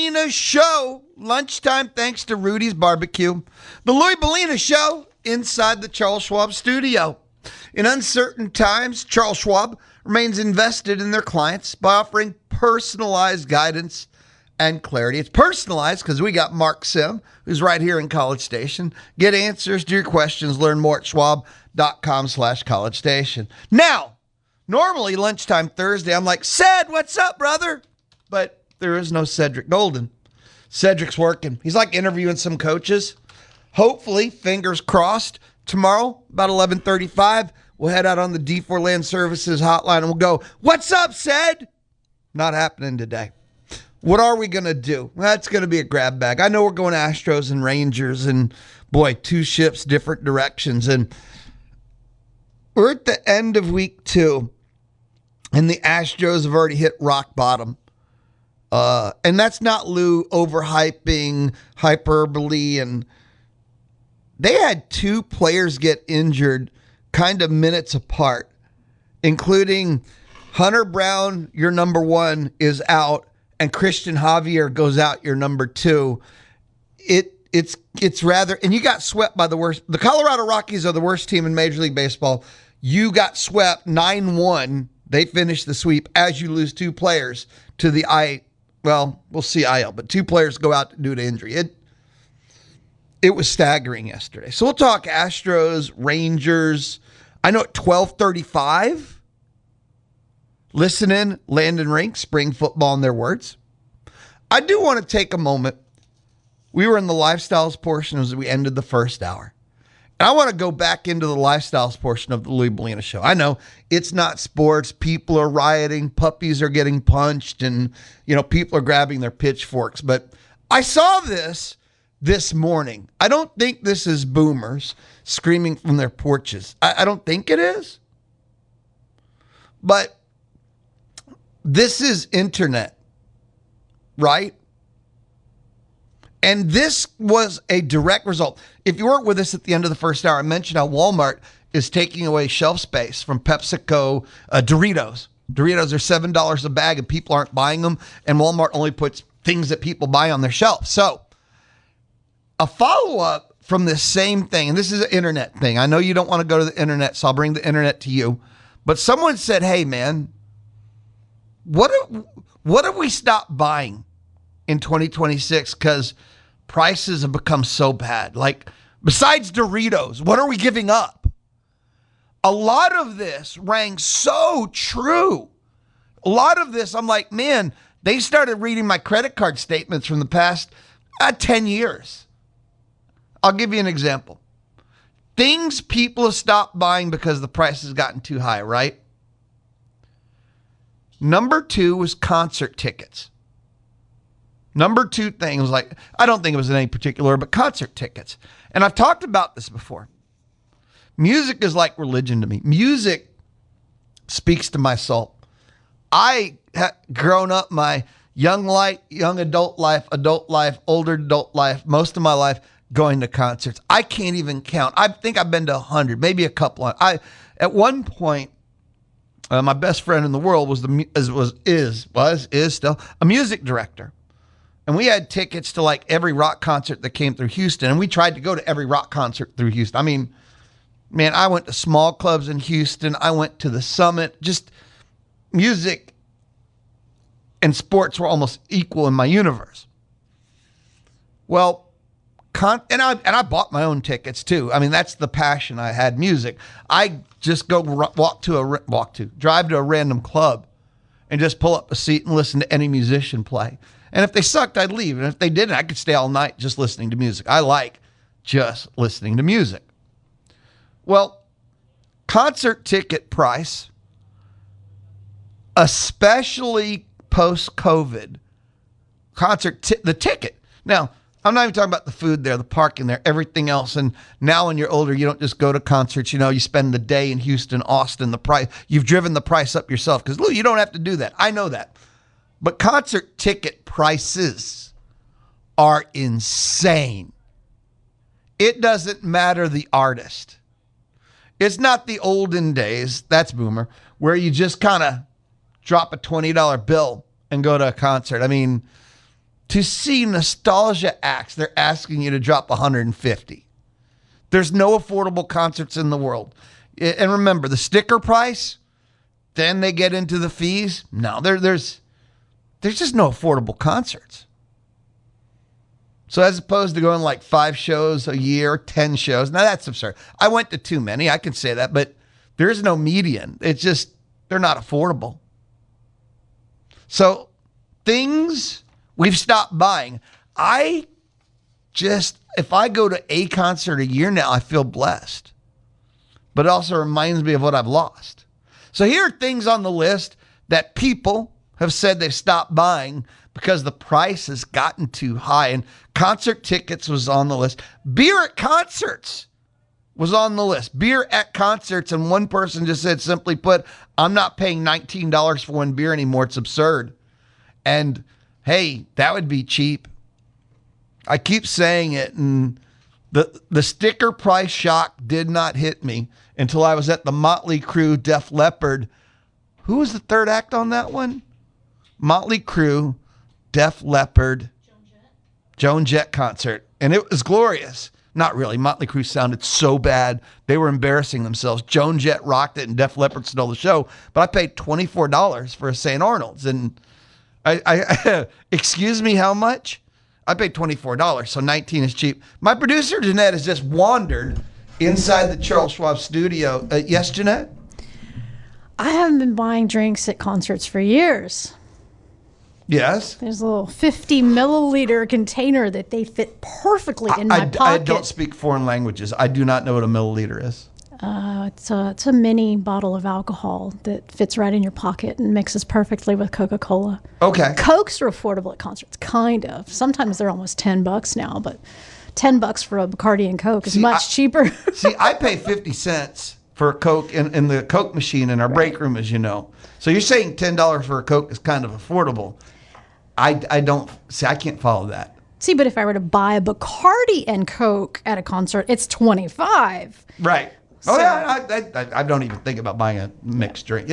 Bellina Show. Lunchtime thanks to Rudy's Barbecue. The Louis Bellina Show inside the Charles Schwab studio. In uncertain times, Charles Schwab remains invested in their clients by offering personalized guidance and clarity. It's personalized because we got Mark Sim, who's right here in College Station. Get answers to your questions. Learn more at schwab.com/College Station. Now, normally lunchtime Thursday, I'm like, Ced, what's up, brother? But there is no Cedric Golden. Cedric's working. He's like interviewing some coaches. Hopefully, fingers crossed, tomorrow, about 11:35, we'll head out on the D4 Land Services hotline and we'll go, what's up, Ced? Not happening today. What are we going to do? That's going to be a grab bag. I know we're going Astros and Rangers and, boy, two ships, different directions. And we're at the end of week 2, and the Astros have already hit rock bottom. And that's not Lou overhyping, hyperbole. And they had 2 players get injured kind of minutes apart, including Hunter Brown, your number 1, is out, and Christian Javier goes out, your number 2. It's rather, and you got swept by the worst. The Colorado Rockies are the worst team in Major League Baseball. You got swept 9-1. They finished the sweep as you lose 2 players to the we'll see IL, but 2 players go out due to injury. It was staggering yesterday. So we'll talk Astros, Rangers. I know at 12:35. Listen in, Landon Rink, spring football in their words. I do want to take a moment. We were in the lifestyles portion as we ended the first hour. And I want to go back into the lifestyles portion of the Louis Bellina Show. I know it's not sports. People are rioting. Puppies are getting punched. And, people are grabbing their pitchforks. But I saw this morning. I don't think this is boomers screaming from their porches. I don't think it is. But this is internet, right? And this was a direct result. If you weren't with us at the end of the first hour, I mentioned how Walmart is taking away shelf space from PepsiCo Doritos. Doritos are $7 a bag and people aren't buying them. And Walmart only puts things that people buy on their shelf. So a follow-up from this same thing, and this is an internet thing. I know you don't want to go to the internet, so I'll bring the internet to you. But someone said, hey, man, what if we stop buying in 2026 because prices have become so bad? Like, besides Doritos, what are we giving up? A lot of this rang so true. A lot of this, I'm like, man, they started reading my credit card statements from the past 10 years. I'll give you an example. Things people have stopped buying because the price has gotten too high, right? Number 2 was concert tickets. Number 2 thing was like, I don't think it was in any particular, but concert tickets. And I've talked about this before. Music is like religion to me. Music speaks to my soul. I have grown up my young adult life, older adult life, most of my life going to concerts. I can't even count. I think I've been to 100, maybe a couple. At one point, my best friend in the world is still a music director. And we had tickets to like every rock concert that came through Houston. And we tried to go to every rock concert through Houston. I mean, man, I went to small clubs in Houston. I went to the Summit. Just music and sports were almost equal in my universe. Well, and I bought my own tickets too. I mean, that's the passion I had, music. I just go drive to a random club and just pull up a seat and listen to any musician play. And if they sucked, I'd leave. And if they didn't, I could stay all night just listening to music. I like just listening to music. Well, concert ticket price, especially post-COVID, the ticket. Now, I'm not even talking about the food there, the parking there, everything else. And now when you're older, you don't just go to concerts. You spend the day in Houston, Austin, the price. You've driven the price up yourself because, Lou, you don't have to do that. I know that. But concert ticket prices are insane. It doesn't matter the artist. It's not the olden days, that's boomer, where you just kind of drop a $20 bill and go to a concert. I mean, To see nostalgia acts, they're asking you to drop $150. There's no affordable concerts in the world. And remember, the sticker price, then they get into the fees. No, there's just no affordable concerts. So as opposed to going like 5 shows a year, 10 shows, now that's absurd. I went to too many, I can say that, but there is no median. It's just, they're not affordable. So things we've stopped buying. If I go to a concert a year now, I feel blessed. But it also reminds me of what I've lost. So here are things on the list that people have said they've stopped buying because the price has gotten too high. And concert tickets was on the list. Beer at concerts was on the list. Beer at concerts. And one person just said, simply put, I'm not paying $19 for one beer anymore. It's absurd. And hey, that would be cheap. I keep saying it, and the sticker price shock did not hit me until I was at the Motley Crue, Def Leppard. Who was the third act on that one? Motley Crue, Def Leppard, Joan Jett concert. And it was glorious. Not really. Motley Crue sounded so bad. They were embarrassing themselves. Joan Jett rocked it and Def Leppard stole the show. But I paid $24 for a St. Arnold's. And I excuse me, how much? I paid $24, so $19 is cheap. My producer, Jeanette, has just wandered inside the Charles Schwab studio. Yes, Jeanette? I haven't been buying drinks at concerts for years. Yes? There's a little 50 milliliter container that they fit perfectly in my pocket. I don't speak foreign languages. I do not know what a milliliter is. It's a mini bottle of alcohol that fits right in your pocket and mixes perfectly with Coca-Cola. Okay. Cokes are affordable at concerts, kind of. Sometimes they're almost $10 now, but $10 for a Bacardi and Coke is much cheaper. See, I pay 50 cents for a Coke in the Coke machine in our break room, as you know. So you're saying $10 for a Coke is kind of affordable. I can't follow that. See, but if I were to buy a Bacardi and Coke at a concert, it's $25. Right. Oh, yeah, I don't even think about buying a mixed drink.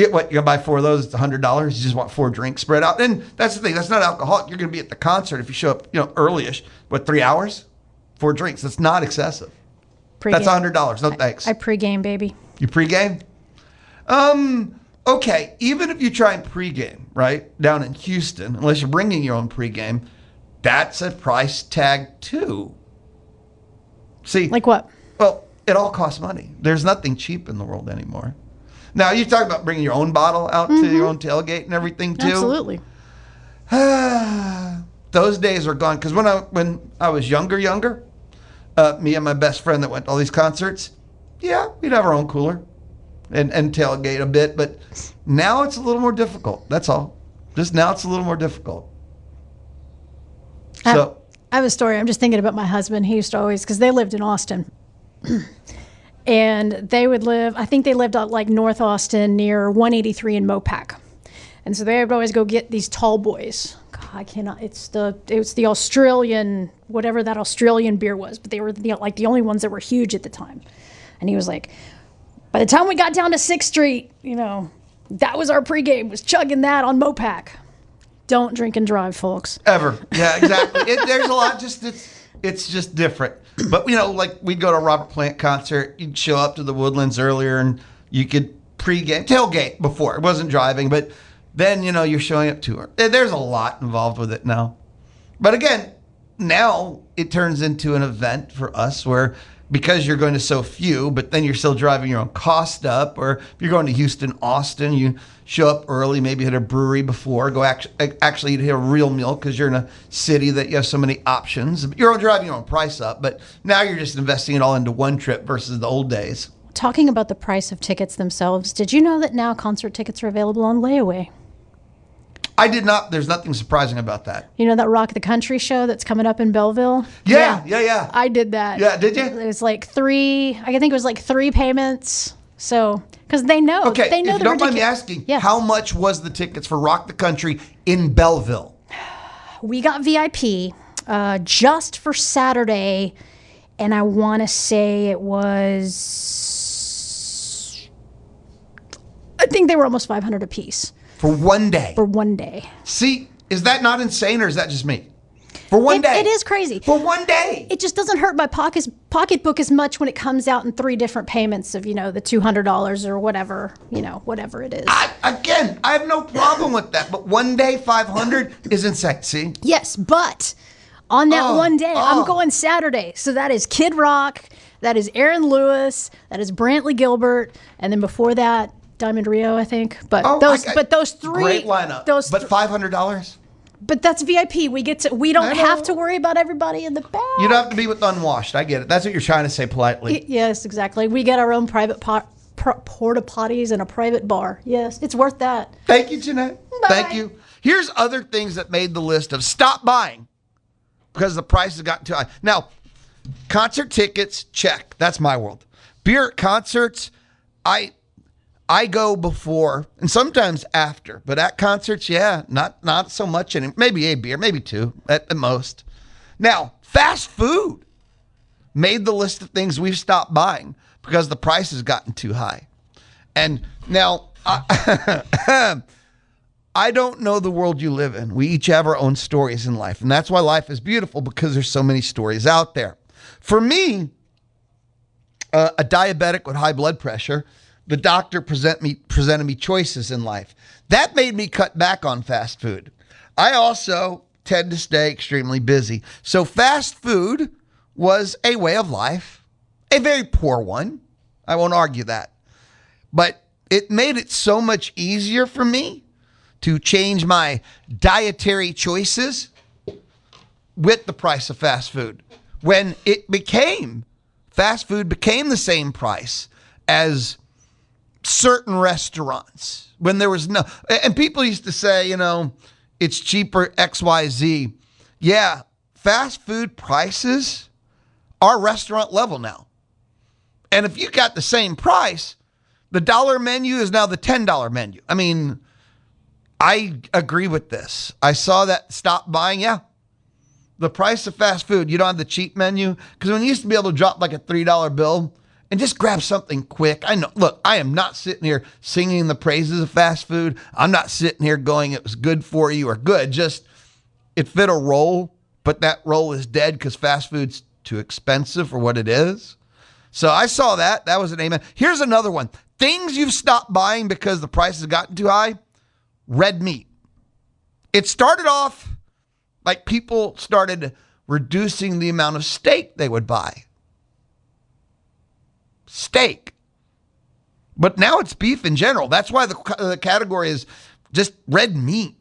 What, you buy 4 of those, it's $100. You just want 4 drinks spread out. And that's the thing, that's not alcoholic. You're going to be at the concert if you show up, early-ish. 3 hours? 4 drinks. That's not excessive. Pre-game. That's $100. No thanks. I pregame, baby. You pregame? Okay, even if you try and pregame, right, down in Houston, unless you're bringing your own pregame, that's a price tag too. See? Like what? Well, it all costs money. There's nothing cheap in the world anymore. Now, you talk about bringing your own bottle out to your own tailgate and everything, too. Absolutely. Those days are gone. Because when I was younger, me and my best friend that went to all these concerts, yeah, we'd have our own cooler and tailgate a bit. But now it's a little more difficult. That's all. Just now it's a little more difficult. I have a story. I'm just thinking about my husband. He used to always, because they lived in Austin. And they would live, I think they lived out like North Austin near 183 in Mopac. And so they would always go get these tall boys. God, I cannot, it was the Australian, whatever that Australian beer was, but they were the only ones that were huge at the time. And he was like, by the time we got down to 6th Street, that was our pregame, was chugging that on Mopac. Don't drink and drive, folks. Ever. Yeah, exactly. There's a lot, it's just different. But, like we'd go to a Robert Plant concert, you'd show up to the Woodlands earlier and you could pregame, tailgate before. It wasn't driving, but then, you're showing up to her. There's a lot involved with it now. But again, now it turns into an event for us where, because you're going to so few, but then you're still driving your own cost up, or if you're going to Houston, Austin, you show up early, maybe hit a brewery before, go actually hit a real meal because you're in a city that you have so many options. You're driving your own price up, but now you're just investing it all into one trip versus the old days. Talking about the price of tickets themselves, did you know that now concert tickets are available on layaway? I did not. There's nothing surprising about that. You know that Rock the Country show that's coming up in Belleville? Yeah. I did that. Yeah, did you? It was like 3 payments. So, because they know. Okay, they know if you don't mind me asking, how much was the tickets for Rock the Country in Belleville? We got VIP just for Saturday, and I want to say it was, I think they were almost $500 a piece. For one day? For one day. See, Is that not insane, or is that just me? For one day. It is crazy. For one day. It just doesn't hurt my pocketbook as much when it comes out in 3 different payments of, the $200 or whatever, whatever it is. I have no problem with that. But one day, $500 is insane. See? Yes, but on that one day, I'm going Saturday. So that is Kid Rock, that is Aaron Lewis, that is Brantley Gilbert, and then before that, Diamond Rio, I think. But those 3. Great lineup. But $500? But that's VIP. We don't have to worry about everybody in the back. You don't have to be with unwashed. I get it. That's what you're trying to say politely. Yes, exactly. We get our own private porta potties and a private bar. Yes, it's worth that. Thank you, Jeanette. Bye. Thank you. Here's other things that made the list of stop buying because the price has gotten too high. Now, concert tickets, check. That's my world. Beer at concerts, I go before and sometimes after, but at concerts, not so much anymore. Maybe a beer, maybe 2 at most. Now, fast food made the list of things we've stopped buying because the price has gotten too high. And now, I don't know the world you live in. We each have our own stories in life, and that's why life is beautiful because there's so many stories out there. For me, a diabetic with high blood pressure, the doctor presented me choices in life. That made me cut back on fast food. I also tend to stay extremely busy. So fast food was a way of life, a very poor one. I won't argue that. But it made it so much easier for me to change my dietary choices with the price of fast food. When fast food became the same price as certain restaurants, when there was and people used to say, it's cheaper XYZ. Yeah, fast food prices are restaurant level now. And if you got the same price, the $1 menu is now the $10 menu. I mean, I agree with this. I saw that stop buying. Yeah. The price of fast food, you don't have the cheap menu. Because when you used to be able to drop like a $3 bill and just grab something quick. I know, look, I am not sitting here singing the praises of fast food. I'm not sitting here going, it was good for you or good. Just, it fit a role, but that role is dead because fast food's too expensive for what it is. So I saw that. That was an amen. Here's another one. Things you've stopped buying because the price has gotten too high. Red meat. It started off like people started reducing the amount of steak they would buy. Steak. But now it's beef in general. That's why the category is just red meat.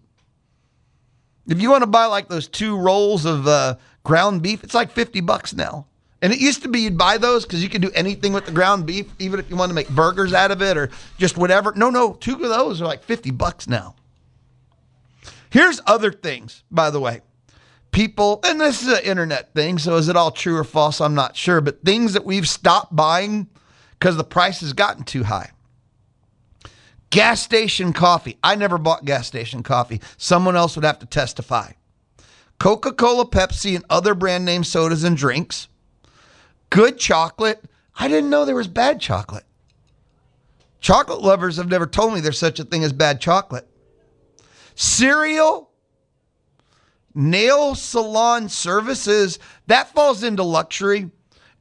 If you want to buy like those 2 rolls of ground beef, it's like $50 now. And it used to be you'd buy those because you could do anything with the ground beef, even if you want to make burgers out of it or just whatever. No, 2 of those are like $50 now. Here's other things, by the way. People, and this is an internet thing, so is it all true or false? I'm not sure. But things that we've stopped buying because the price has gotten too high. Gas station coffee. I never bought gas station coffee. Someone else would have to testify. Coca-Cola, Pepsi, and other brand name sodas and drinks. Good chocolate. I didn't know there was bad chocolate. Chocolate lovers have never told me there's such a thing as bad chocolate. Cereal. Nail salon services, that falls into luxury.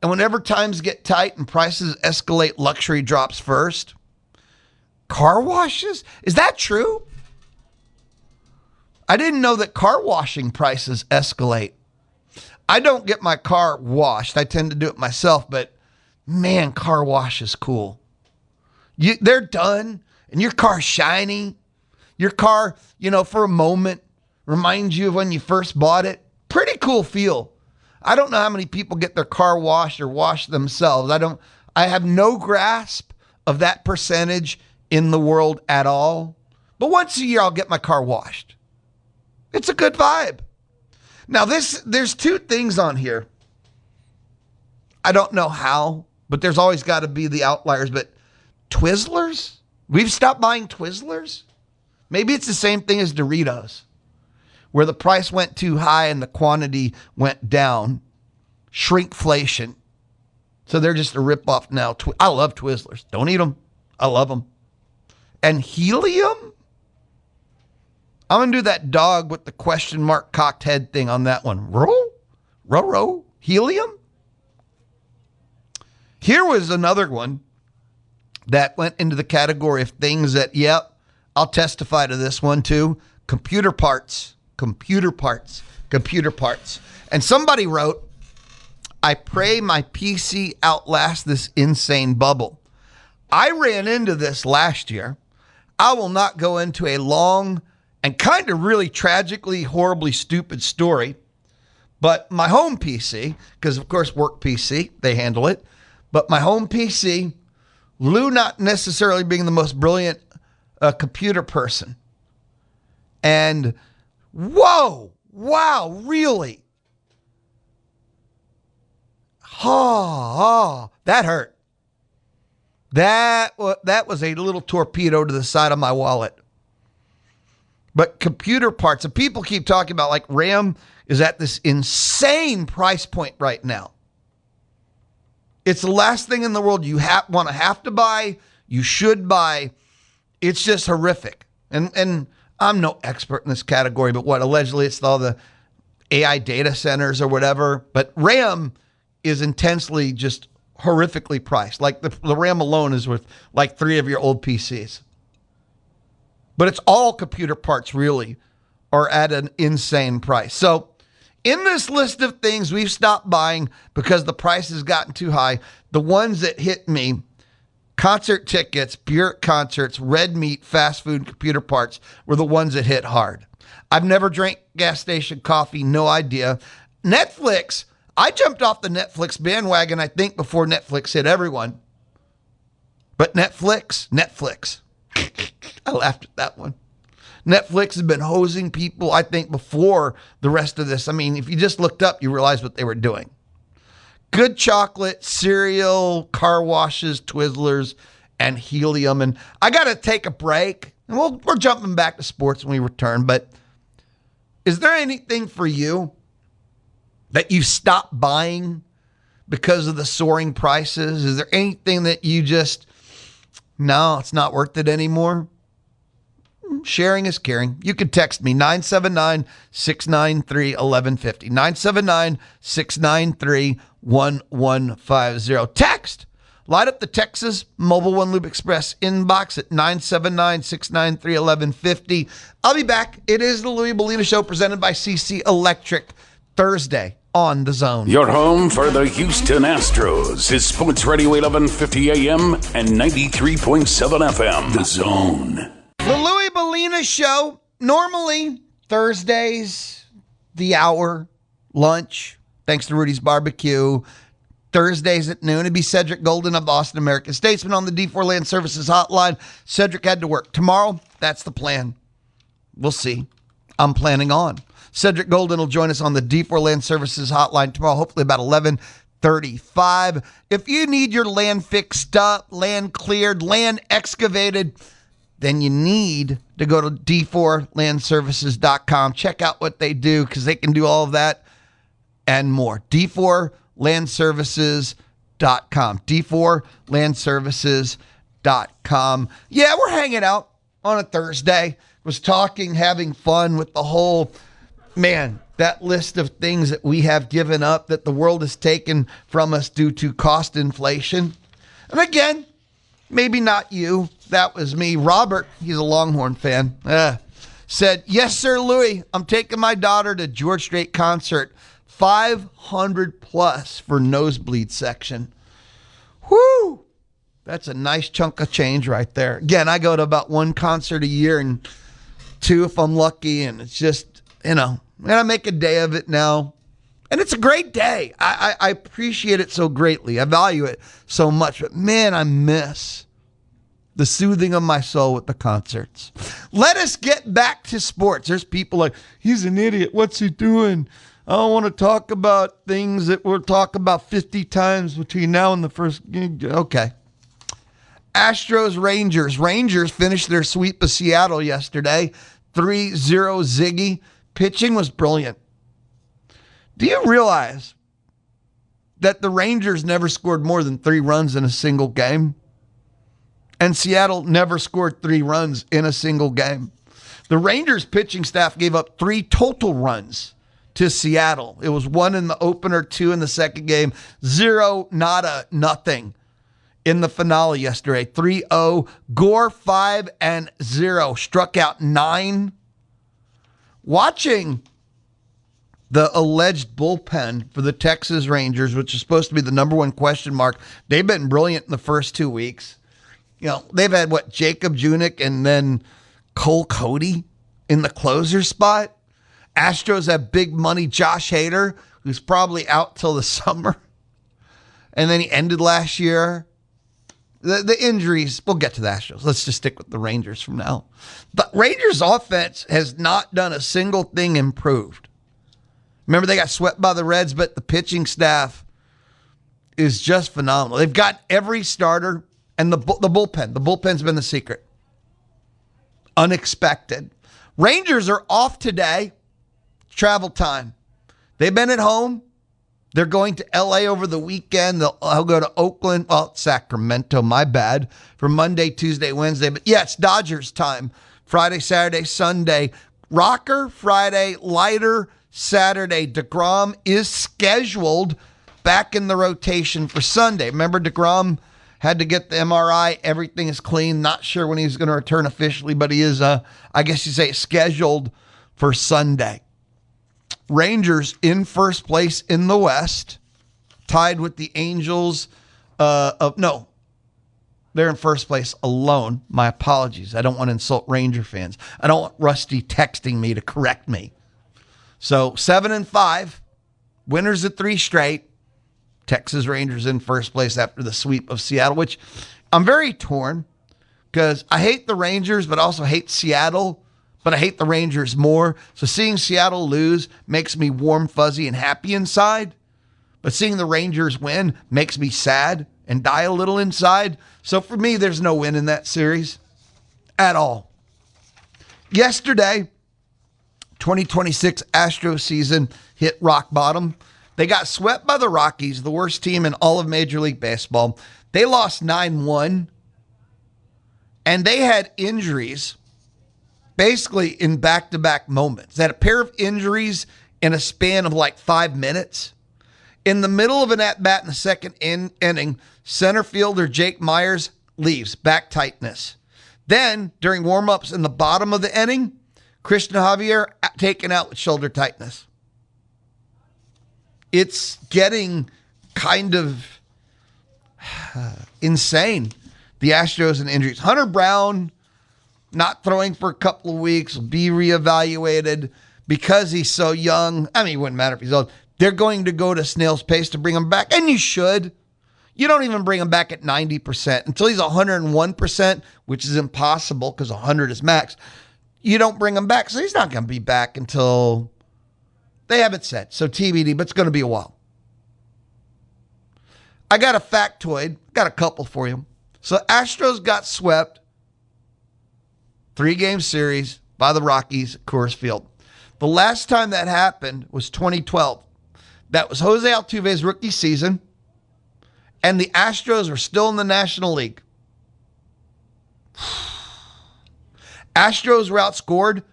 And whenever times get tight and prices escalate, luxury drops first. Car washes? Is that true? I didn't know that car washing prices escalate. I don't get my car washed. I tend to do it myself, but man, car wash is cool. They're done and your car's shiny. Your car, for a moment, reminds you of when you first bought it. Pretty cool feel. I don't know how many people get their car washed or wash themselves. I have no grasp of that percentage in the world at all. But once a year, I'll get my car washed. It's a good vibe. Now, there's 2 things on here. I don't know how, but there's always got to be the outliers. But Twizzlers? We've stopped buying Twizzlers? Maybe it's the same thing as Doritos, where the price went too high and the quantity went down. Shrinkflation. So they're just a ripoff now. I love Twizzlers. Don't eat them. I love them. And helium? I'm going to do that dog with the question mark cocked head thing on that one. Row, helium? Here was another one that went into the category of things that, yep, I'll testify to this one too. Computer parts. And somebody wrote, I pray my PC outlasts this insane bubble. I ran into this last year. I will not go into a long and kind of really tragically, horribly stupid story, but my home PC, because of course work PC, they handle it, but my home PC, Lou not necessarily being the most brilliant computer person. And wow, really? That hurt. That was a little torpedo to the side of my wallet. But computer parts, and people keep talking about like RAM is at this insane price point right now. It's the last thing in the world you want to have to buy, you should buy. It's just horrific. And I'm no expert in this category, but allegedly it's all the AI data centers or whatever. But RAM is intensely just horrifically priced. Like the RAM alone is worth like 3 of your old PCs. But it's all computer parts really are at an insane price. So in this list of things we've stopped buying because the price has gotten too high, the ones that hit me, concert tickets, beer at concerts, red meat, fast food, computer parts were the ones that hit hard. I've never drank gas station coffee, no idea. Netflix, I jumped off the Netflix bandwagon, I think, before Netflix hit everyone. But Netflix. I laughed at that one. Netflix has been hosing people, I think, before the rest of this. I mean, if you just looked up, you realize what they were doing. Good chocolate, cereal, car washes, Twizzlers, and helium. And I got to take a break. And we're jumping back to sports when we return. But is there anything for you that you stopped buying because of the soaring prices? Is there anything that you just, no, it's not worth it anymore? Sharing is caring. You can text me 979-693-1150. 979-693-1150. Text. Light up the Texas Mobile One Loop Express inbox at 979-693-1150. I'll be back. It is the Louis Bellina Show presented by CC Electric, Thursday on The Zone. Your home for the Houston Astros is Sports Radio 1150 AM and 93.7 FM. The Zone. The Louis Bellina Show, normally Thursdays, the hour, lunch, thanks to Rudy's Barbecue. Thursdays at noon, it'd be Cedric Golden of the Austin American Statesman on the D4 Land Services hotline. Cedric had to work. Tomorrow, that's the plan. We'll see. I'm planning on. Cedric Golden will join us on the D4 Land Services hotline tomorrow, hopefully about 11:35. If you need your land fixed up, land cleared, land excavated, then you need to go to d4landservices.com. Check out what they do because they can do all of that and more. d4landservices.com. d4landservices.com. Yeah, we're hanging out on a Thursday. Was talking, having fun with the whole, man, that list of things that we have given up that the world has taken from us due to cost inflation. And again, maybe not you. That was me. Robert, he's a Longhorn fan, said, yes, sir, Louis, I'm taking my daughter to George Strait concert. 500 plus for nosebleed section. Whoo! That's a nice chunk of change right there. Again, I go to about one concert a year and 2 if I'm lucky. And it's just, and I make a day of it now. And it's a great day. I appreciate it so greatly. I value it so much. But man, I miss the soothing of my soul with the concerts. Let us get back to sports. There's people like, he's an idiot. What's he doing? I don't want to talk about things that we'll talk about 50 times between now and the first. Okay. Astros, Rangers. Rangers finished their sweep of Seattle yesterday. 3-0 Ziggy. Pitching was brilliant. Do you realize that the Rangers never scored more than 3 runs in a single game? And Seattle never scored 3 runs in a single game. The Rangers pitching staff gave up 3 total runs to Seattle. It was 1 in the opener, 2 in the second game, 0, nada, nothing in the finale yesterday. 3-0, Gore 5-0, struck out 9. Watching the alleged bullpen for the Texas Rangers, which is supposed to be the number one question mark, they've been brilliant in the first 2 weeks. You know, they've had, Jacob Junik and then Cole Cody in the closer spot. Astros have big money Josh Hader, who's probably out till the summer. And then he ended last year. The injuries, we'll get to the Astros. Let's just stick with the Rangers from now. The Rangers offense has not done a single thing improved. Remember, they got swept by the Reds, but the pitching staff is just phenomenal. They've got every starter and the bullpen. The bullpen's been the secret. Unexpected. Rangers are off today. Travel time. They've been at home. They're going to LA over the weekend. They'll go to Oakland. Well, Sacramento, my bad. For Monday, Tuesday, Wednesday. But yeah, it's Dodgers time. Friday, Saturday, Sunday. Rocker Friday, lighter Saturday. DeGrom is scheduled back in the rotation for Sunday. Remember, DeGrom had to get the MRI. Everything is clean. Not sure when he's going to return officially, but he is, I guess you say, scheduled for Sunday. Rangers in first place in the West, tied with the Angels. No, they're in first place alone. My apologies. I don't want to insult Ranger fans. I don't want Rusty texting me to correct me. So 7-5, winners at 3 straight. Texas Rangers in first place after the sweep of Seattle, which I'm very torn because I hate the Rangers, but also hate Seattle. But I hate the Rangers more. So seeing Seattle lose makes me warm, fuzzy, and happy inside. But seeing the Rangers win makes me sad and die a little inside. So for me, there's no win in that series at all. Yesterday, 2026 Astros season hit rock bottom. They got swept by the Rockies, the worst team in all of Major League Baseball. They lost 9-1. And they had injuries basically in back-to-back moments. They had a pair of injuries in a span of 5 minutes. In the middle of an at-bat in the second inning, center fielder Jake Myers leaves, back tightness. Then, during warm-ups in the bottom of the inning, Christian Javier taken out with shoulder tightness. It's getting kind of insane, the Astros and injuries. Hunter Brown not throwing for a couple of weeks, will be reevaluated because he's so young. I mean, it wouldn't matter if he's old. They're going to go to snail's pace to bring him back, and you should. You don't even bring him back at 90%. Until he's 101%, which is impossible because 100 is max. You don't bring him back, so he's not going to be back until they haven't said. So TBD, but it's going to be a while. I got a factoid. Got a couple for you. So Astros got swept 3-game series by the Rockies at Coors Field. The last time that happened was 2012. That was Jose Altuve's rookie season, and the Astros were still in the National League. Astros were outscored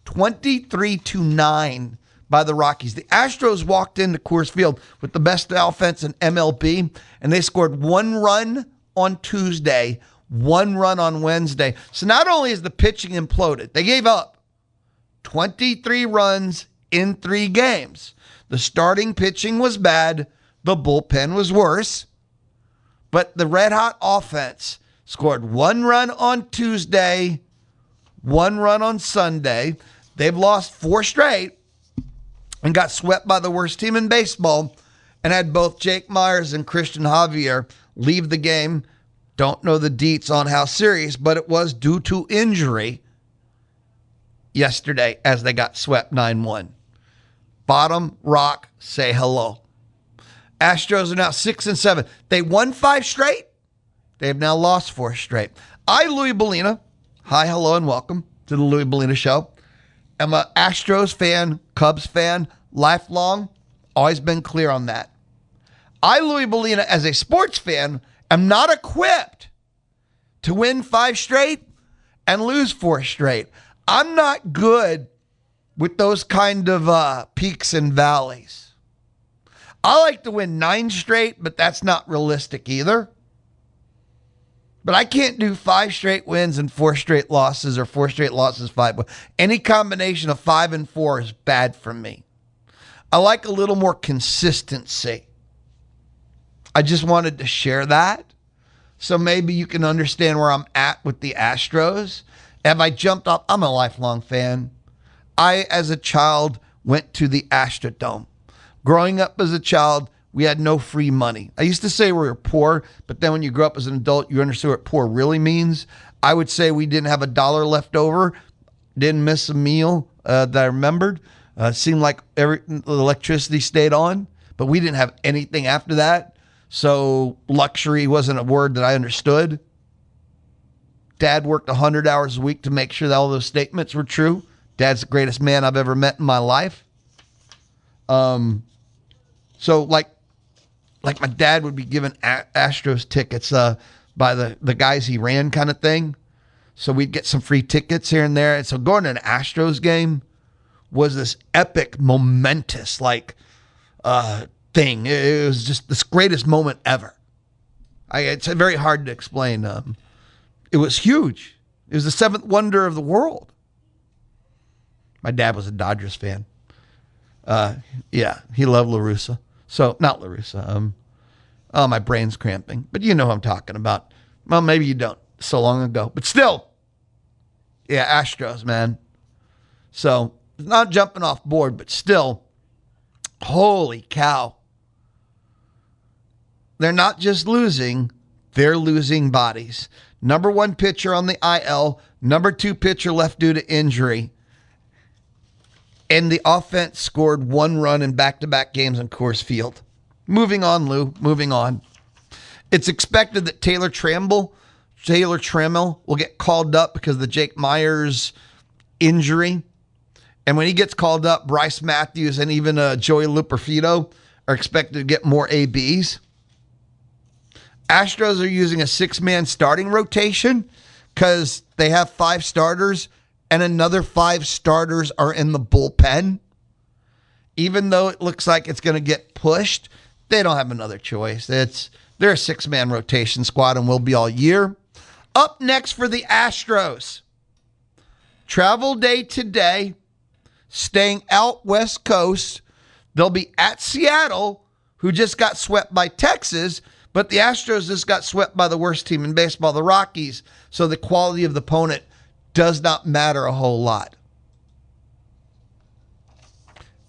23-9 by the Rockies. The Astros walked into Coors Field with the best offense in MLB, and they scored 1 run on Tuesday, 1 run on Wednesday. So not only is the pitching imploded, they gave up 23 runs in 3 games. The starting pitching was bad. The bullpen was worse. But the red-hot offense scored 1 run on Tuesday, 1 run on Sunday. They've lost 4 straight and got swept by the worst team in baseball and had both Jake Myers and Christian Javier leave the game. Don't know the deets on how serious, but it was due to injury yesterday as they got swept 9-1. Bottom rock, say hello. Astros are now 6-7. They won 5 straight. They've now lost 4 straight. Louis Bellina. Hi, hello, and welcome to the Louis Bellina Show. I'm an Astros fan, Cubs fan, lifelong. Always been clear on that. Louis Bellina, as a sports fan, am not equipped to win 5 straight and lose 4 straight. I'm not good with those kind of peaks and valleys. I like to win 9 straight, but that's not realistic either. But I can't do 5 straight wins and 4 straight losses, or 4 straight losses, 5 wins. Any combination of 5 and 4 is bad for me. I like a little more consistency. I just wanted to share that, so maybe you can understand where I'm at with the Astros. Have I jumped off? I'm a lifelong fan. I, as a child, went to the Astrodome. Growing up as a child, we had no free money. I used to say we were poor, but then when you grow up as an adult, you understand what poor really means. I would say we didn't have $1 left over, didn't miss a meal that I remembered. Seemed like the electricity stayed on, but we didn't have anything after that. So luxury wasn't a word that I understood. Dad worked 100 hours a week to make sure that all those statements were true. Dad's the greatest man I've ever met in my life. So like my dad would be given Astros tickets by the guys he ran, kind of thing. So we'd get some free tickets here and there. And so going to an Astros game was this epic, momentous thing. It was just this greatest moment ever. It's very hard to explain. It was huge. It was the 7th wonder of the world. My dad was a Dodgers fan. Yeah, he loved La Russa. So, not La Russa. Oh, my brain's cramping. But you know who I'm talking about. Well, maybe you don't. So long ago. But still. Yeah, Astros, man. So, not jumping off board, but still. Holy cow. They're not just losing. They're losing bodies. Number 1 pitcher on the IL. Number 2 pitcher left due to injury. And the offense scored 1 run in back-to-back games in Coors Field. Moving on, Lou. Moving on. It's expected that Taylor Trammell will get called up because of the Jake Myers injury. And when he gets called up, Bryce Matthews and even Joey Luperfido are expected to get more ABs. Astros are using a 6-man starting rotation because they have 5 starters and another 5 starters are in the bullpen. Even though it looks like it's going to get pushed, they don't have another choice. They're a 6-man rotation squad and will be all year. Up next for the Astros. Travel day today, staying out West Coast. They'll be at Seattle, who just got swept by Texas, but the Astros just got swept by the worst team in baseball, the Rockies. So the quality of the opponent does not matter a whole lot.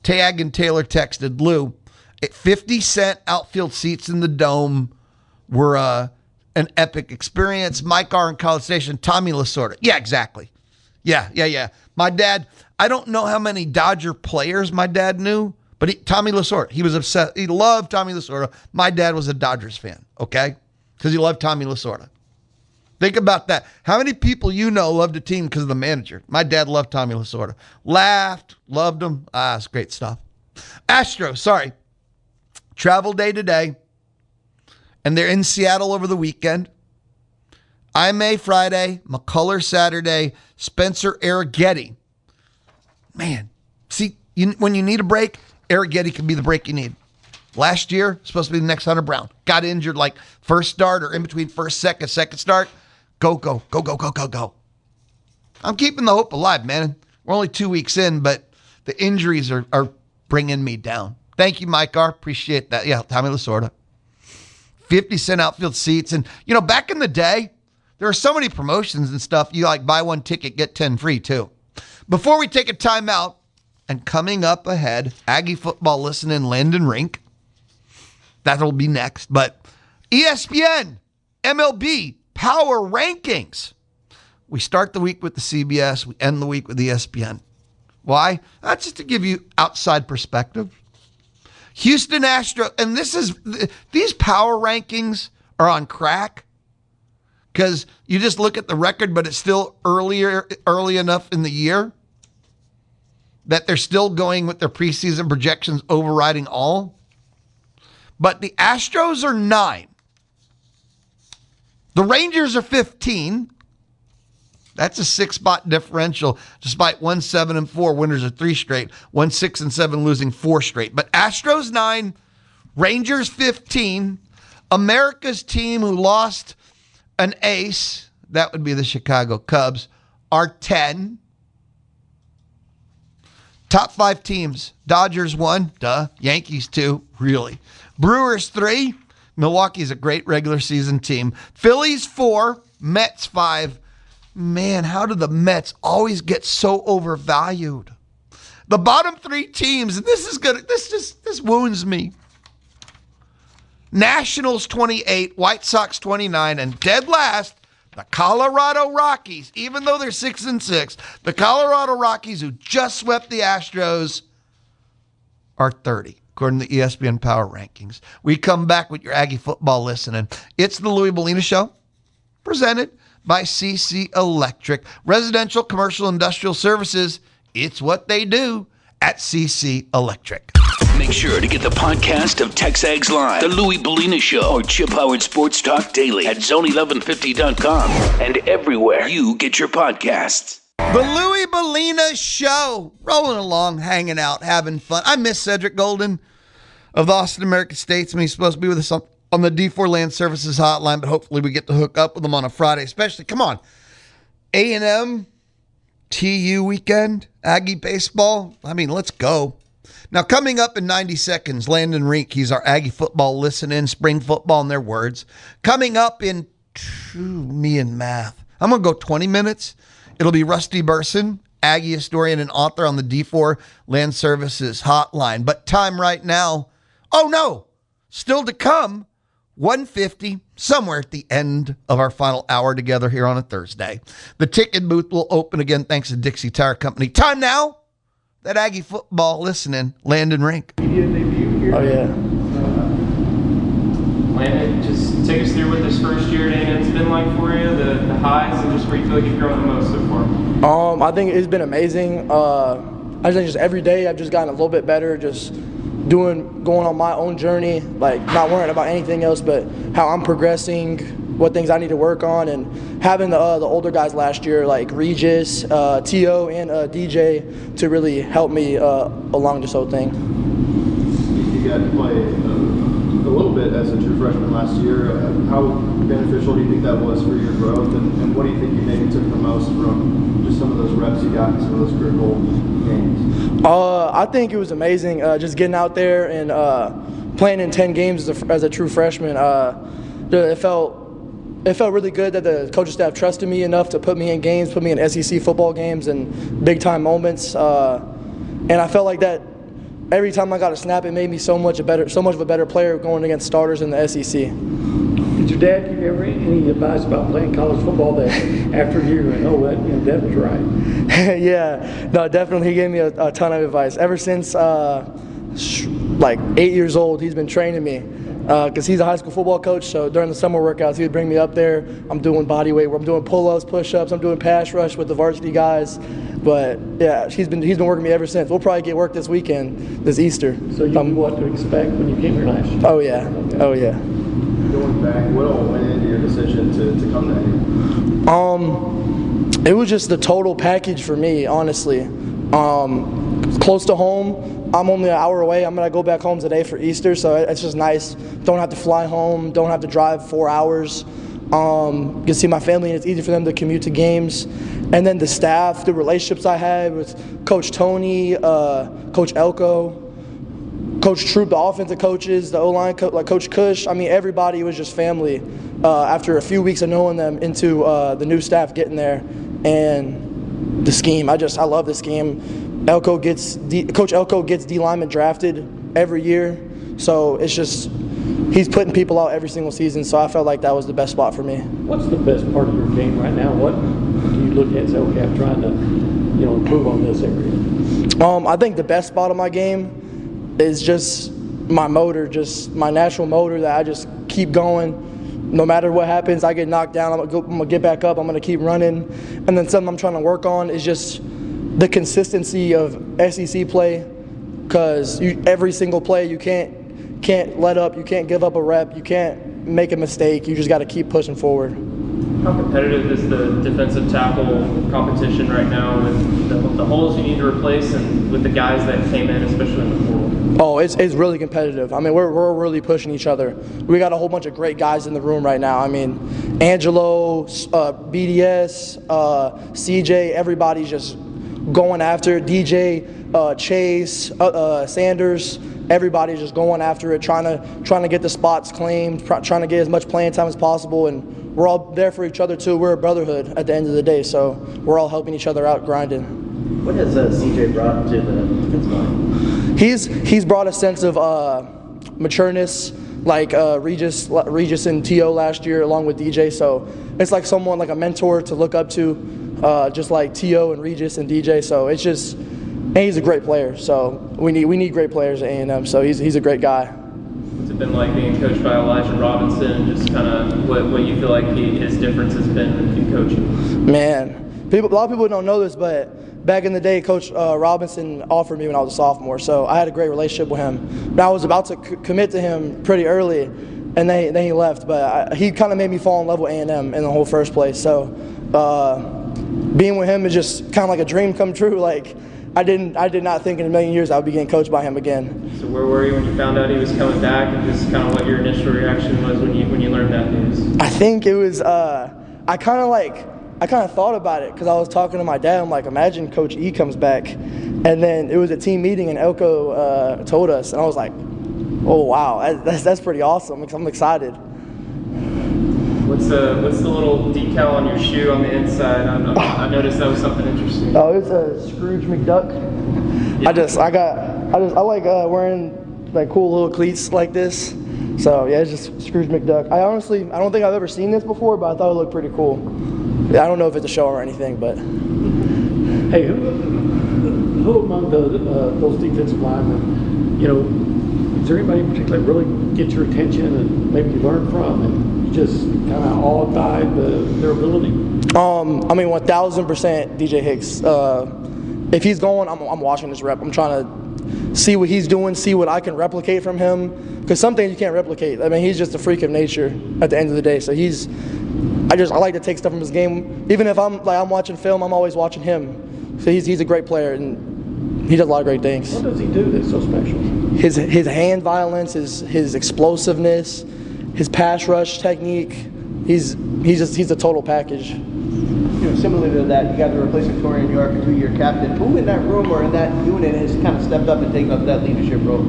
Tag and Taylor texted Lou. At 50-cent outfield seats in the Dome were an epic experience. Mike R. in College Station, Tommy Lasorda. Yeah, exactly. Yeah. My dad, I don't know how many Dodger players my dad knew, but Tommy Lasorda, he was obsessed. He loved Tommy Lasorda. My dad was a Dodgers fan, okay? Because he loved Tommy Lasorda. Think about that. How many people you know loved a team because of the manager? My dad loved Tommy Lasorda. Laughed, loved him. It's great stuff. Astros, sorry. Travel day today. And they're in Seattle over the weekend. May Friday, McCuller Saturday, Spencer Arrighetti. Man, see, when you need a break, Arrighetti can be the break you need. Last year, supposed to be the next Hunter Brown. Got injured like first start or in between first, second start. Go. I'm keeping the hope alive, man. We're only 2 weeks in, but the injuries are bringing me down. Thank you, Mike R. Appreciate that. Yeah, Tommy Lasorda. 50-cent outfield seats. And, back in the day, there were so many promotions and stuff. You buy 1 ticket, get 10 free too. Before we take a timeout, and coming up ahead, Aggie football listening Landon Rink. That'll be next. But ESPN, MLB, Power Rankings. We start the week with the CBS. We end the week with ESPN. Why? That's just to give you outside perspective. Houston Astros, and these power rankings are on crack because you just look at the record, but it's still early enough in the year that they're still going with their preseason projections overriding all. But the Astros are 9. The Rangers are 15. That's a 6-spot differential, despite 1-7-4 winners of 3 straight, 1-6-7 losing 4 straight. But Astros 9, Rangers 15, America's team who lost an ace, that would be the Chicago Cubs, are 10. Top 5 teams, Dodgers 1, Yankees 2, really. Brewers 3, Milwaukee's a great regular season team. Phillies 4, Mets 5. Man, how do the Mets always get so overvalued? The bottom 3 teams, and this wounds me. Nationals 28, White Sox 29, and dead last, the Colorado Rockies. Even though they're 6-6, the Colorado Rockies, who just swept the Astros, are 30, according to the ESPN Power Rankings. We come back with your Aggie football listening. It's the Louis Bellina Show, presented by CC Electric. Residential, commercial, industrial services, it's what they do at CC Electric. Make sure to get the podcast of TexAgs Live, The Louis Bellina Show, or Chip Howard Sports Talk Daily at zone1150.com and everywhere you get your podcasts. The Louis Bellina Show, rolling along, hanging out, having fun. I miss Cedric Golden of the Austin American Statesman. He's supposed to be with us on the D4 Land Services hotline, but hopefully we get to hook up with him on a Friday, especially, come on, A&M, TU weekend, Aggie baseball. I mean, let's go. Now, coming up in 90 seconds, Landon Rink, he's our Aggie football listen-in, spring football in their words. Coming up in me and math, I'm going to go 20 minutes. It'll be Rusty Burson, Aggie historian and author on the D4 Land Services hotline. But time right now, oh no, still to come, 150, somewhere at the end of our final hour together here on a Thursday. The ticket booth will open again thanks to Dixie Tire Company. Time now, that Aggie football listening, Landon Rink. Oh, yeah. Landon, just take us through what this first year at A&M's been like for you, the highs, and just where you feel like you've grown the most so far. I think it's been amazing. I think just every day I've just gotten a little bit better, just going on my own journey, like not worrying about anything else but how I'm progressing, what things I need to work on, and having the older guys last year like Regis, T.O., and DJ to really help me along this whole thing. You got to play a little bit as a true freshman last year. How beneficial do you think that was for your growth, and what do you think you maybe took the most from just some of those reps you got in some of those critical games? I think it was amazing just getting out there and playing in 10 games as a true freshman. It felt really good that the coaching staff trusted me enough to put me in games, put me in SEC football games and big-time moments. And I felt like that every time I got a snap, it made me so much of a better player going against starters in the SEC. Did your dad give you ever any advice about playing college football that after you went, oh, that was right? Yeah, no, definitely. He gave me a ton of advice. Ever since like 8 years old, he's been training me. Because he's a high school football coach, so during the summer workouts, he would bring me up there. I'm doing body weight, I'm doing pull-ups, push-ups, I'm doing pass rush with the varsity guys. But yeah, he's been working me ever since. We'll probably get work this weekend, this Easter. So you knew what to expect when you came here last year? Oh yeah, oh yeah. Going back, what all went into your decision to come to Aggie? It was just the total package for me, honestly. Close to home. I'm only an hour away. I'm going to go back home today for Easter, so it's just nice. Don't have to fly home. Don't have to drive 4 hours. Get to see my family, and it's easy for them to commute to games. And then the staff, the relationships I had with Coach Tony, Coach Elko, Coach Troop, the offensive coaches, the O-line coach, like Coach Cush. I mean, everybody was just family. After a few weeks of knowing them into the new staff getting there. And the scheme, I love the scheme. Coach Elko gets D lineman drafted every year, so it's just he's putting people out every single season. So I felt like that was the best spot for me. What's the best part of your game right now? What do you look at and say, okay, I'm trying to improve on this area? I think the best spot of my game is just my motor, just my natural motor that I just keep going. No matter what happens, I get knocked down, I'm gonna get back up, I'm gonna keep running. And then something I'm trying to work on is just the consistency of SEC play, because every single play you can't let up, you can't give up a rep, you can't make a mistake, you just got to keep pushing forward. How competitive is the defensive tackle competition right now with the holes you need to replace and with the guys that came in, especially in the portal? Oh, it's really competitive. I mean, we're really pushing each other. We got a whole bunch of great guys in the room right now. I mean, Angelo, BDS, CJ, everybody's just going after it. DJ, Chase, Sanders, everybody's just going after it, trying to get the spots claimed, trying to get as much playing time as possible, and we're all there for each other too. We're a brotherhood at the end of the day, so we're all helping each other out, grinding. What has CJ brought to the defensive line? He's brought a sense of matureness, like Regis and T.O. last year, along with DJ. So it's like someone, like a mentor to look up to, just like T.O. and Regis and DJ. So it's just, and he's a great player. So we need great players at A&M. So he's a great guy. What's it been like being coached by Elijah Robinson, and just kind of what you feel like his difference has been in coaching? Man, a lot of people don't know this, but back in the day, Coach Robinson offered me when I was a sophomore, so I had a great relationship with him. But I was about to commit to him pretty early, and then he left. But he kind of made me fall in love with A&M in the whole first place. So being with him is just kind of like a dream come true. Like I did not think in a million years I would be getting coached by him again. So where were you when you found out he was coming back, and just kind of what your initial reaction was when you learned that news? I think it was I kind of thought about it because I was talking to my dad. I'm like, imagine Coach E comes back. And then it was a team meeting and Elko told us. And I was like, oh, wow, that's pretty awesome. I'm excited. What's the little decal on your shoe on the inside? I noticed that was something interesting. Oh, it's a Scrooge McDuck. Yeah. I like wearing like cool little cleats like this. So yeah, it's just Scrooge McDuck. I don't think I've ever seen this before, but I thought it looked pretty cool. I don't know if it's a show or anything, but. Hey, who among those defensive linemen, is there anybody in particular that really gets your attention and maybe you learn from and you just kind of awed by their ability? 1,000% DJ Hicks. If he's going, I'm watching this rep. I'm trying to see what he's doing, see what I can replicate from him. Because some things you can't replicate. I mean, he's just a freak of nature at the end of the day. So I like to take stuff from his game. Even if I'm watching film, I'm always watching him. So he's a great player and he does a lot of great things. What does he do that's so special? His hand violence, his explosiveness, his pass rush technique. He's a total package. Similar to that, you got the replacement Torian York, a 2-year captain. Who in that room or in that unit has kind of stepped up and taken up that leadership role?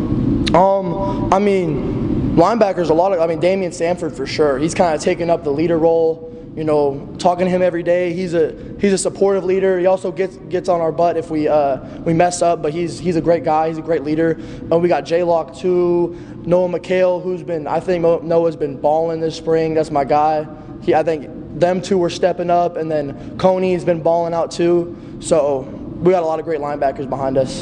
Linebackers, Damian Sanford for sure. He's kind of taken up the leader role. Talking to him every day. He's a supportive leader. He also gets on our butt if we mess up, but he's a great guy. He's a great leader. We got J-Lock too. Noah McHale, I think Noah's been balling this spring. That's my guy. I think them two were stepping up, and then Coney's been balling out too. So we got a lot of great linebackers behind us.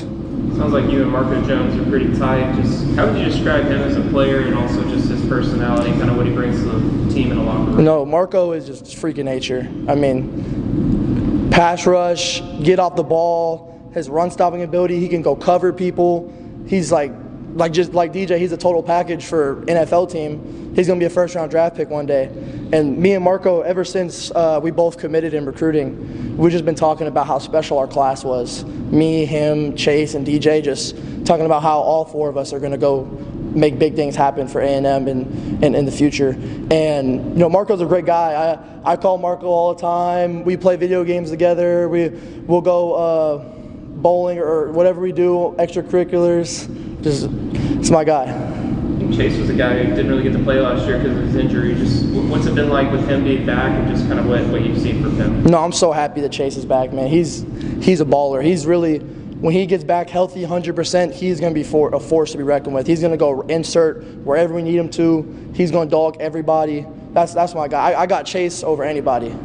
Sounds like you and Marco Jones are pretty tight. Just how would you describe him as a player and also just his personality, kind of what he brings to the team in a locker room? No, Marco is just freak of nature. I mean, pass rush, get off the ball, his run stopping ability, he can go cover people. He's just like DJ, he's a total package for NFL team. He's going to be a first-round draft pick one day. And me and Marco, ever since we both committed in recruiting, we've just been talking about how special our class was. Me, him, Chase, and DJ, just talking about how all four of us are going to go make big things happen for A&M and in the future. And Marco's a great guy. I call Marco all the time. We play video games together. We'll go bowling or whatever we do, extracurriculars. It's my guy. Chase was a guy who didn't really get to play last year because of his injury. Just what's it been like with him being back, and just kind of what you've seen from him? No, I'm so happy that Chase is back, man. He's a baller. He's really, when he gets back healthy 100%, he's going to be a force to be reckoned with. He's going to go insert wherever we need him to. He's going to dog everybody. That's my guy. I got Chase over anybody.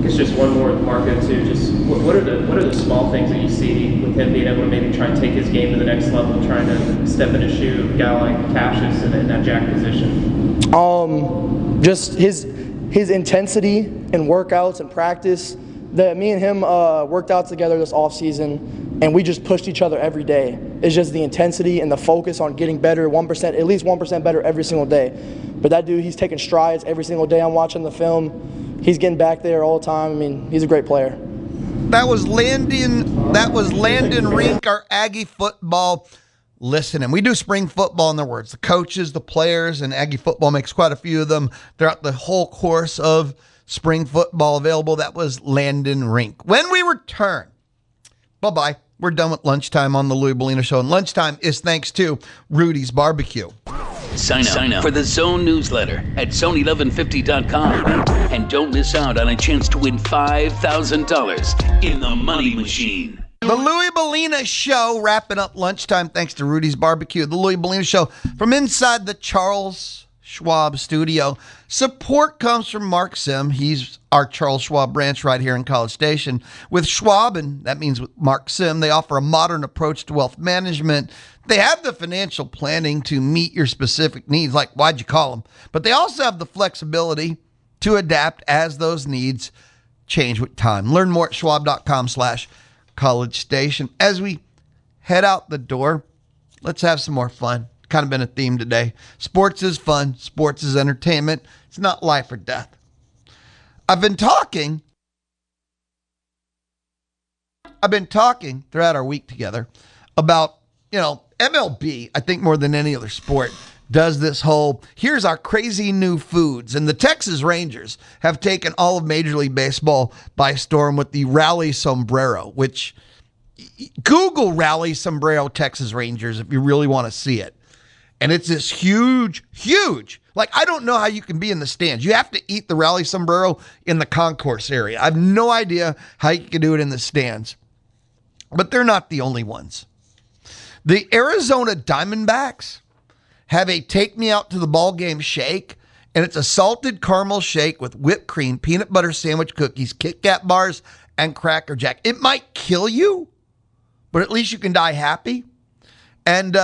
It's just one more with Marco too. Just what are the small things that you see with him being able to maybe try and take his game to the next level, trying to step in the shoe of a guy like Cassius in that jack position? Just his intensity in workouts and practice. That me and him worked out together this off season. and we just pushed each other every day. It's just the intensity and the focus on getting better, 1%, at least 1% better every single day. But that dude, he's taking strides every single day. I'm watching the film. He's getting back there all the time. I mean, he's a great player. That was Landon Rink, our Aggie football listening. We do spring football, in other words. The coaches, the players, and Aggie football makes quite a few of them throughout the whole course of spring football available. That was Landon Rink. When we return, bye-bye. We're done with lunchtime on the Louis Bellina Show, and lunchtime is thanks to Rudy's Barbecue. Sign up for the Zone newsletter at zone1150.com and don't miss out on a chance to win $5,000 in the Money Machine. The Louis Bellina Show, wrapping up lunchtime thanks to Rudy's Barbecue. The Louis Bellina Show from inside the Charles Schwab studio. Support comes from Mark Sim. He's our Charles Schwab branch right here in College Station. With Schwab, and that means with Mark Sim, they offer a modern approach to wealth management. They have the financial planning to meet your specific needs, like why'd you call them? But they also have the flexibility to adapt as those needs change with time. Learn more at schwab.com/College Station. As we head out the door, let's have some more fun. Kind of been a theme today. Sports is fun. Sports is entertainment. It's not life or death. I've been talking throughout our week together about, MLB, I think more than any other sport, does this whole, here's our crazy new foods. And the Texas Rangers have taken all of Major League Baseball by storm with the Rally Sombrero, which, Google Rally Sombrero Texas Rangers if you really want to see it. And it's this huge, I don't know how you can be in the stands. You have to eat the Rally Sombrero in the concourse area. I have no idea how you can do it in the stands. But they're not the only ones. The Arizona Diamondbacks have a take me out to the ball game shake, and it's a salted caramel shake with whipped cream, peanut butter sandwich cookies, Kit Kat bars, and Cracker Jack. It might kill you, but at least you can die happy. And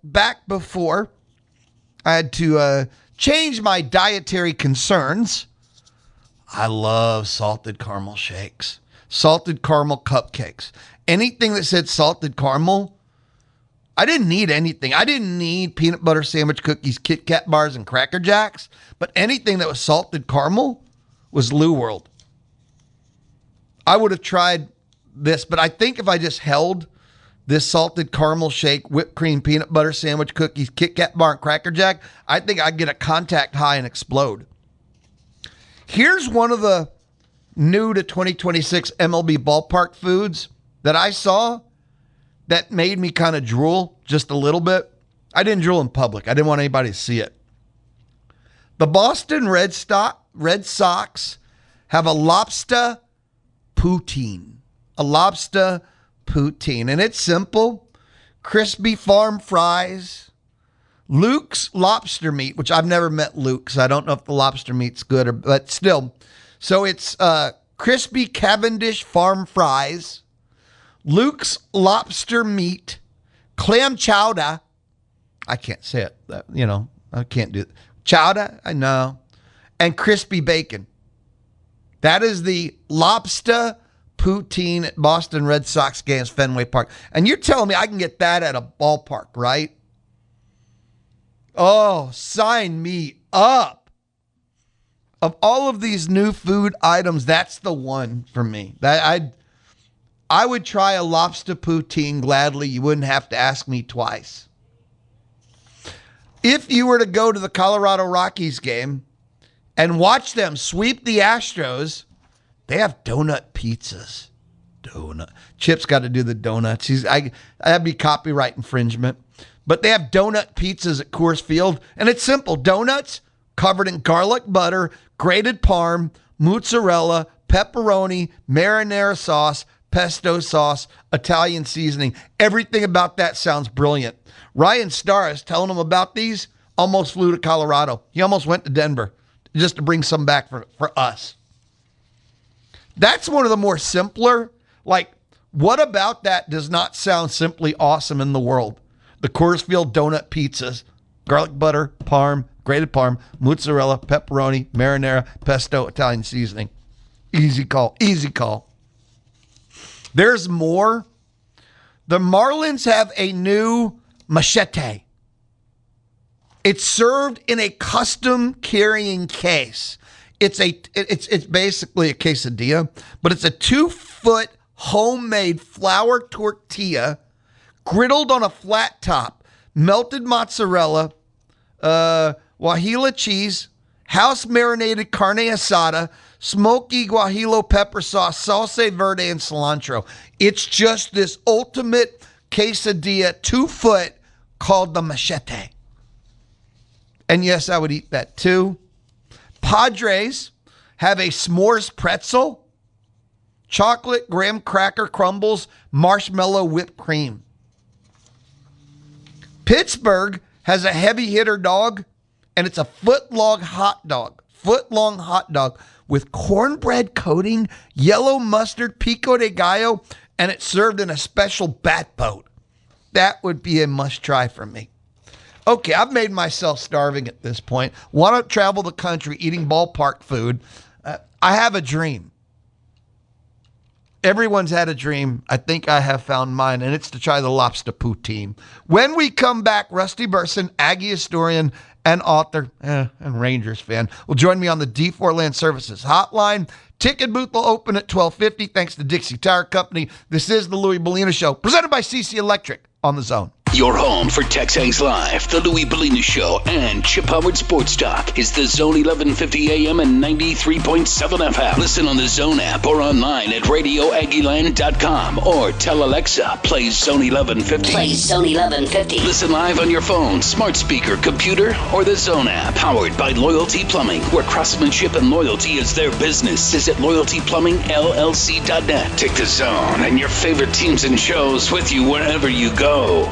back before I had to change my dietary concerns, I love salted caramel shakes, salted caramel cupcakes. Anything that said salted caramel, I didn't need anything. I didn't need peanut butter sandwich cookies, Kit Kat bars, and Cracker Jacks. But anything that was salted caramel was Lou World. I would have tried this, but I think if I just held this salted caramel shake, whipped cream, peanut butter sandwich cookies, Kit Kat bar, and Cracker Jack, I think I'd get a contact high and explode. Here's one of the new to 2026 MLB ballpark foods that I saw that made me kind of drool just a little bit. I didn't drool in public. I didn't want anybody to see it. The Boston Red Sox have a lobster poutine. A lobster poutine. And it's simple. Crispy farm fries. Luke's lobster meat, which I've never met Luke, so I don't know if the lobster meat's good, but still. So it's crispy Cavendish farm fries, Luke's lobster meat, clam chowder. I can't say it. I can't do it. Chowder, I know. And crispy bacon. That is the lobster poutine at Boston Red Sox games, Fenway Park. And you're telling me I can get that at a ballpark, right? Oh, sign me up. Of all of these new food items, that's the one for me. I would try a lobster poutine gladly. You wouldn't have to ask me twice. If you were to go to the Colorado Rockies game and watch them sweep the Astros, they have donut pizzas. Chip's got to do the donuts. That'd be copyright infringement. But they have donut pizzas at Coors Field, and it's simple. Donuts covered in garlic butter, grated parm, mozzarella, pepperoni, marinara sauce, pesto sauce, Italian seasoning. Everything about that sounds brilliant. Ryan Starr is telling him about these, almost flew to Colorado. He almost went to Denver just to bring some back for us. That's one of the more simpler, what about that does not sound simply awesome in the world? The Coors Field donut pizzas, garlic butter, parm, grated parm, mozzarella, pepperoni, marinara, pesto, Italian seasoning. Easy call. There's more The Marlins have a new machete. It's served in a custom carrying case. It's basically a quesadilla, but it's a 2-foot homemade flour tortilla griddled on a flat top, melted mozzarella, guajillo cheese, house marinated carne asada, smoky guajillo pepper sauce, salsa verde, and cilantro. It's just this ultimate quesadilla, 2-foot, called the machete. And yes, I would eat that too. Padres have a s'mores pretzel, chocolate graham cracker crumbles, marshmallow whipped cream. Pittsburgh has a heavy hitter dog, and it's a foot-long hot dog with cornbread coating, yellow mustard, pico de gallo, and it's served in a special bat boat. That would be a must-try for me. Okay, I've made myself starving at this point. Want to travel the country eating ballpark food. I have a dream. Everyone's had a dream. I think I have found mine, and it's to try the lobster poutine. When we come back, Rusty Burson, Aggie historian and author, and Rangers fan, will join me on the D4 Land Services hotline. Ticket booth will open at 12:50. Thanks to Dixie Tire Company. This is the Louis Bellina Show, presented by CC Electric on the Zone. Your home for TexAgs Live, the Louis Bellina Show, and Chip Howard Sports Talk is the Zone 1150 AM and 93.7 FM. Listen on the Zone app or online at radioaggieland.com or tell Alexa, play Zone 1150. Play Zone 1150. Listen live on your phone, smart speaker, computer, or the Zone app. Powered by Loyalty Plumbing, where craftsmanship and loyalty is their business. Visit LoyaltyPlumbingLLC.net. Take the Zone and your favorite teams and shows with you wherever you go.